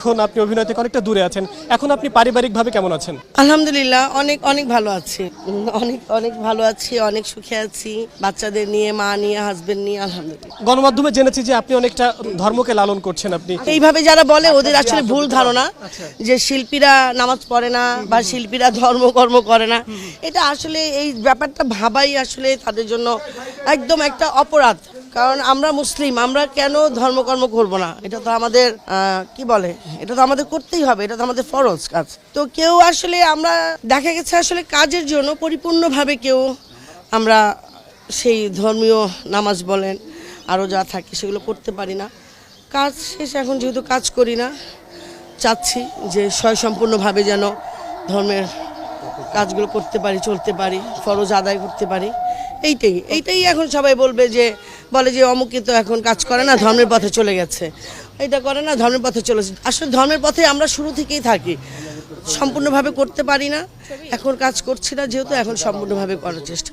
এখন আপনি অভিনয় থেকে অনেকটা দূরে আছেন, এখন আপনি পারিবারিকভাবে কেমন আছেন? আলহামদুলিল্লাহ অনেক অনেক ভালো আছি, অনেক অনেক ভালো আছি, অনেক সুখে আছি, বাচ্চাদের নিয়ে, মা নিয়ে, হাজবেন্ড নিয়ে, আলহামদুলিল্লাহ। গণমাধ্যমে জেনেছি যে আপনি অনেকটা ধর্মকে লালন করছেন। আপনি এইভাবে যারা বলে ওদের আসলে ভুল ধারণা যে শিল্পীরা নামাজ পড়ে না বা শিল্পীরা ধর্মকর্ম করে না। এটা আসলে এই ব্যাপারটা ভাবাই আসলে তাদের জন্য একদম একটা অপরাধ। কারণ আমরা মুসলিম, আমরা কেন ধর্মকর্ম করব না? এটা তো আমাদের কি বলে, এটা তো আমাদের করতেই হবে, এটা তো আমাদের ফরজ কাজ। তো কেউ আসলে আমরা দেখা গেছে আসলে কাজের জন্য পরিপূর্ণভাবে কেউ আমরা সেই ধর্মীয় নামাজ বলেন আরও যা থাকে সেগুলো করতে পারি না। কাজ শেষ, এখন যেহেতু কাজ করি না, চাচ্ছি যে স্বয়ংসম্পূর্ণভাবে যেন ধর্মের কাজগুলো করতে পারি, চলতে পারি, ফরজ আদায় করতে পারি। এইটাই এখন সবাই বলবে যে বলে যে অমুকে তো এখন কাজ করে না, ধর্মের পথে চলে গেছে, এটা করে না, ধর্মের পথে চলেছে। আসলে ধর্মের পথে আমরা শুরু থেকেই থাকি, সম্পূর্ণভাবে করতে পারি না, এখন কাজ করছি না যেহেতু, এখন সম্পূর্ণভাবে করার চেষ্টা।